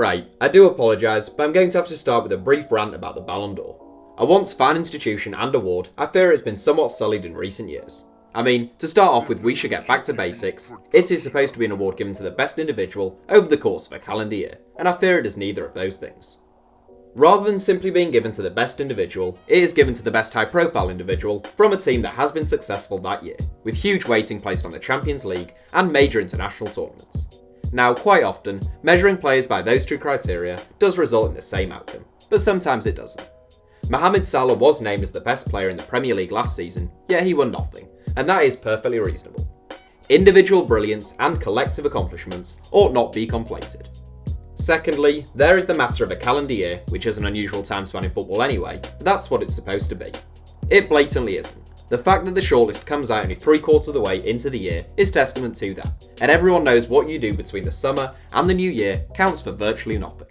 Right, I do apologise, but I'm going to have to start with a brief rant about the Ballon d'Or. A once fine institution and award, I fear it's been somewhat sullied in recent years. I mean, to start off with, we should get back to basics. It is supposed to be an award given to the best individual over the course of a calendar year, and I fear it is neither of those things. Rather than simply being given to the best individual, it is given to the best high-profile individual from a team that has been successful that year, with huge weighting placed on the Champions League and major international tournaments. Now, quite often, measuring players by those two criteria does result in the same outcome, but sometimes it doesn't. Mohamed Salah was named as the best player in the Premier League last season, yet he won nothing, and that is perfectly reasonable. Individual brilliance and collective accomplishments ought not be conflated. Secondly, there is the matter of a calendar year, which is an unusual time span in football anyway, but that's what it's supposed to be. It blatantly isn't. The fact that the shortlist comes out only 3/4 of the way into the year is testament to that, and everyone knows what you do between the summer and the new year counts for virtually nothing.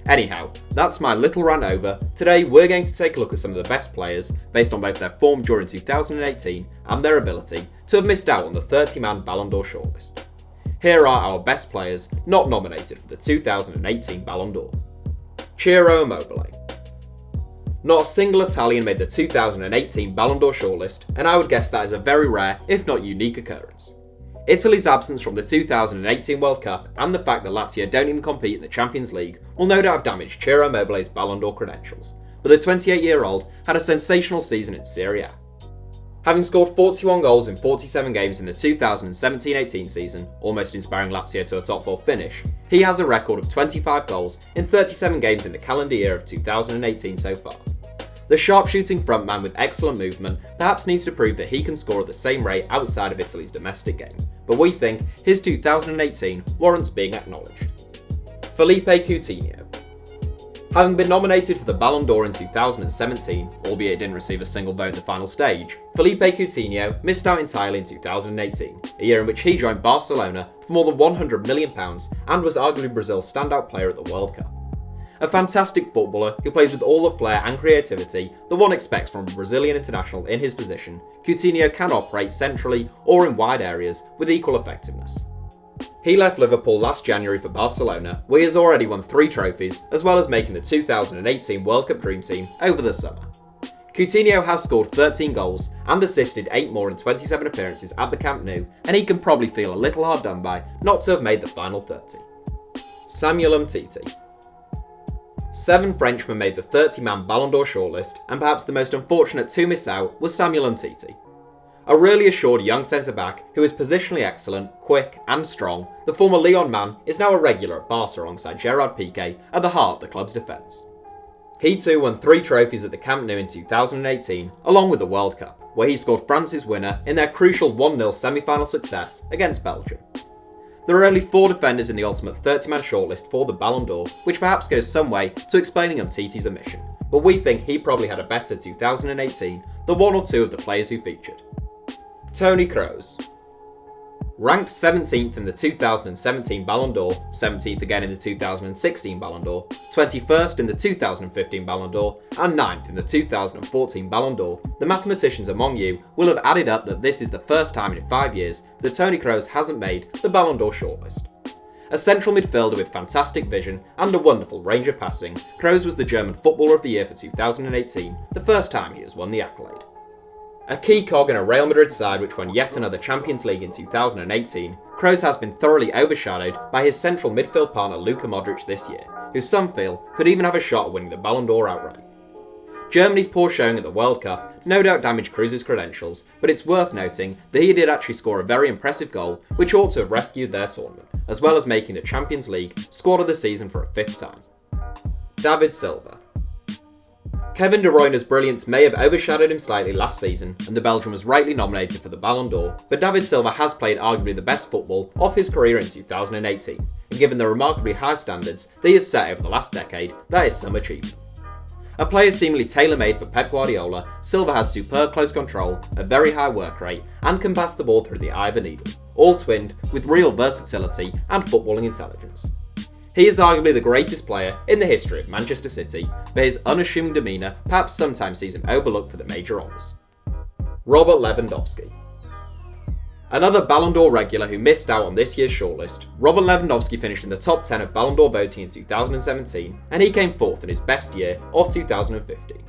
Anyhow, that's my little rant over. Today we're going to take a look at some of the best players based on both their form during 2018 and their ability to have missed out on the 30-man Ballon d'Or shortlist. Here are our best players not nominated for the 2018 Ballon d'Or. Ciro Immobile. Not a single Italian made the 2018 Ballon d'Or shortlist, and I would guess that is a very rare, if not unique occurrence. Italy's absence from the 2018 World Cup and the fact that Lazio don't even compete in the Champions League will no doubt have damaged Ciro Immobile's Ballon d'Or credentials, but the 28-year-old had a sensational season in Serie A. Having scored 41 goals in 47 games in the 2017-18 season, almost inspiring Lazio to a top 4 finish, he has a record of 25 goals in 37 games in the calendar year of 2018 so far. The sharpshooting frontman with excellent movement perhaps needs to prove that he can score at the same rate outside of Italy's domestic game, but we think his 2018 warrants being acknowledged. Felipe Coutinho. Having been nominated for the Ballon d'Or in 2017, albeit it didn't receive a single vote in the final stage, Felipe Coutinho missed out entirely in 2018, a year in which he joined Barcelona for more than £100 million and was arguably Brazil's standout player at the World Cup. A fantastic footballer who plays with all the flair and creativity that one expects from a Brazilian international in his position, Coutinho can operate centrally or in wide areas with equal effectiveness. He left Liverpool last January for Barcelona, where he has already won 3 trophies, as well as making the 2018 World Cup Dream Team over the summer. Coutinho has scored 13 goals and assisted 8 more in 27 appearances at the Camp Nou, and he can probably feel a little hard done by not to have made the final 30. Samuel Umtiti. 7 Frenchmen made the 30-man Ballon d'Or shortlist, and perhaps the most unfortunate to miss out was Samuel Umtiti. A really assured young centre-back who is positionally excellent, quick and strong, the former Lyon man is now a regular at Barca alongside Gerard Piqué at the heart of the club's defence. He too won 3 trophies at the Camp Nou in 2018, along with the World Cup, where he scored France's winner in their crucial 1-0 semi-final success against Belgium. There are only 4 defenders in the ultimate 30-man shortlist for the Ballon d'Or, which perhaps goes some way to explaining Umtiti's omission, but we think he probably had a better 2018 than 1 or 2 of the players who featured. Toni Kroos. Ranked 17th in the 2017 Ballon d'Or, 17th again in the 2016 Ballon d'Or, 21st in the 2015 Ballon d'Or, and 9th in the 2014 Ballon d'Or, the mathematicians among you will have added up that this is the first time in 5 years that Toni Kroos hasn't made the Ballon d'Or shortlist. A central midfielder with fantastic vision and a wonderful range of passing, Kroos was the German Footballer of the Year for 2018, the first time he has won the accolade. A key cog in a Real Madrid side which won yet another Champions League in 2018, Kroos has been thoroughly overshadowed by his central midfield partner Luka Modric this year, who some feel could even have a shot at winning the Ballon d'Or outright. Germany's poor showing at the World Cup no doubt damaged Kroos' credentials, but it's worth noting that he did actually score a very impressive goal which ought to have rescued their tournament, as well as making the Champions League squad of the season for a 5th time. David Silva. Kevin De Bruyne's brilliance may have overshadowed him slightly last season, and the Belgian was rightly nominated for the Ballon d'Or, but David Silva has played arguably the best football of his career in 2018, and given the remarkably high standards that he has set over the last decade, that is some achievement. A player seemingly tailor-made for Pep Guardiola, Silva has superb close control, a very high work rate, and can pass the ball through the eye of a needle, all twinned with real versatility and footballing intelligence. He is arguably the greatest player in the history of Manchester City, but his unassuming demeanour perhaps sometimes sees him overlooked for the major honours. Robert Lewandowski. Another Ballon d'Or regular who missed out on this year's shortlist, Robert Lewandowski finished in the top 10 of Ballon d'Or voting in 2017, and he came fourth in his best year of 2015.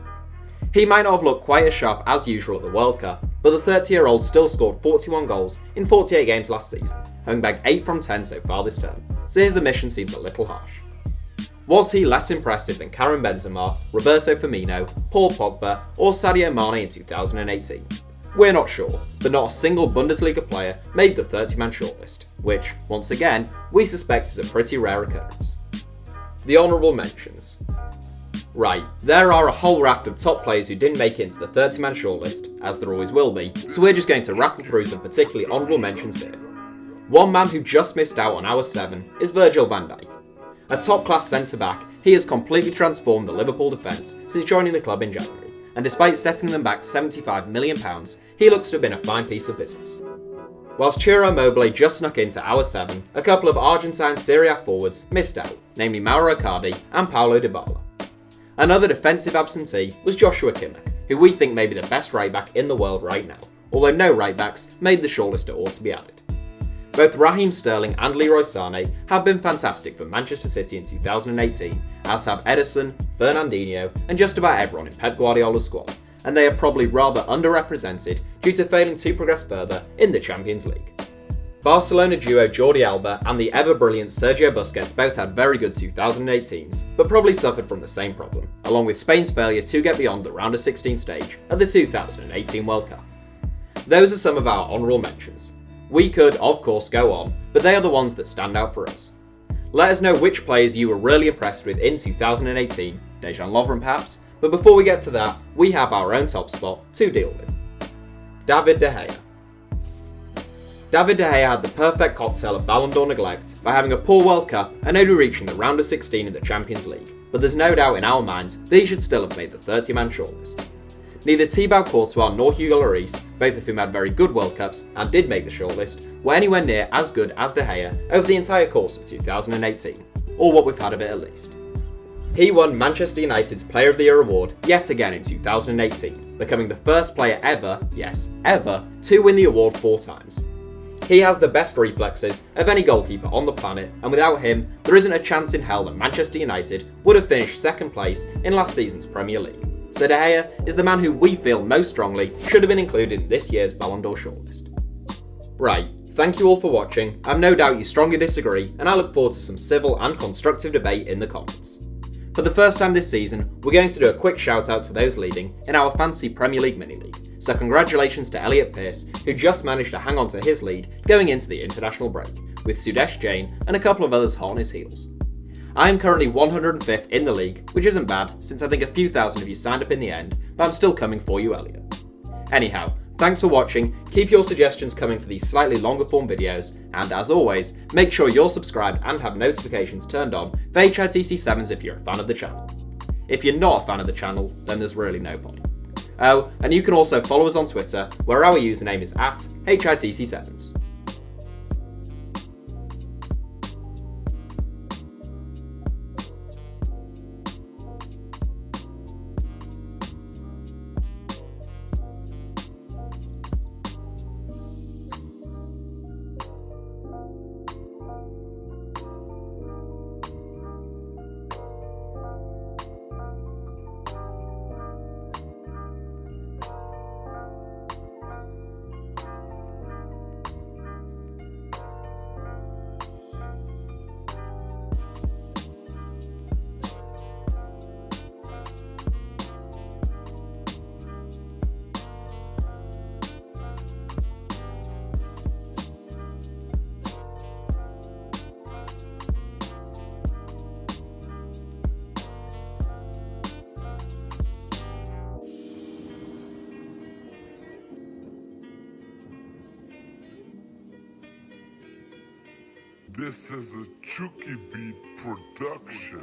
He might not have looked quite as sharp as usual at the World Cup, but the 30-year-old still scored 41 goals in 48 games last season, having bagged 8 from 10 so far this term, so his omission seems a little harsh. Was he less impressive than Karim Benzema, Roberto Firmino, Paul Pogba, or Sadio Mane in 2018? We're not sure, but not a single Bundesliga player made the 30-man shortlist, which, once again, we suspect is a pretty rare occurrence. The honourable mentions. Right, there are a whole raft of top players who didn't make it into the 30-man shortlist, as there always will be, so we're just going to rattle through some particularly honourable mentions here. One man who just missed out on our 7 is Virgil van Dijk. A top-class centre-back, he has completely transformed the Liverpool defence since joining the club in January, and despite setting them back £75 million, he looks to have been a fine piece of business. Whilst Ciro Immobile just snuck into our 7, a couple of Argentine Serie A forwards missed out, namely Mauro Icardi and Paulo Dybala. Another defensive absentee was Joshua Kimmich, who we think may be the best right-back in the world right now, although no right-backs made the shortlist that ought to be added. Both Raheem Sterling and Leroy Sané have been fantastic for Manchester City in 2018, as have Ederson, Fernandinho, and just about everyone in Pep Guardiola's squad, and they are probably rather underrepresented due to failing to progress further in the Champions League. Barcelona duo Jordi Alba and the ever-brilliant Sergio Busquets both had very good 2018s, but probably suffered from the same problem, along with Spain's failure to get beyond the round of 16 stage at the 2018 World Cup. Those are some of our honourable mentions. We could, of course, go on, but they are the ones that stand out for us. Let us know which players you were really impressed with in 2018, Dejan Lovren perhaps, but before we get to that, we have our own top spot to deal with. David De Gea. David De Gea had the perfect cocktail of Ballon d'Or neglect by having a poor World Cup and only reaching the round of 16 in the Champions League, but there's no doubt in our minds that he should still have made the 30-man shortlist. Neither Thibaut Courtois nor Hugo Lloris, both of whom had very good World Cups and did make the shortlist, were anywhere near as good as De Gea over the entire course of 2018, or what we've had of it at least. He won Manchester United's Player of the Year award yet again in 2018, becoming the first player ever, yes, ever, to win the award 4 times. He has the best reflexes of any goalkeeper on the planet, and without him, there isn't a chance in hell that Manchester United would have finished second place in last season's Premier League. So De Gea is the man who we feel most strongly should have been included in this year's Ballon d'Or shortlist. Right, thank you all for watching. I've no doubt you strongly disagree, and I look forward to some civil and constructive debate in the comments. For the first time this season, we're going to do a quick shout out to those leading in our fancy Premier League mini-league, so congratulations to Elliot Pearce, who just managed to hang on to his lead going into the international break, with Sudesh Jain and a couple of others hot on his heels. I am currently 105th in the league, which isn't bad since I think a few thousand of you signed up in the end, but I'm still coming for you, Elliot. Anyhow, thanks for watching, keep your suggestions coming for these slightly longer form videos, and as always, make sure you're subscribed and have notifications turned on for HITC Sevens if you're a fan of the channel. If you're not a fan of the channel, then there's really no point. Oh, and you can also follow us on Twitter, where our username is @HITC Sevens. This is a Chucky Beat production.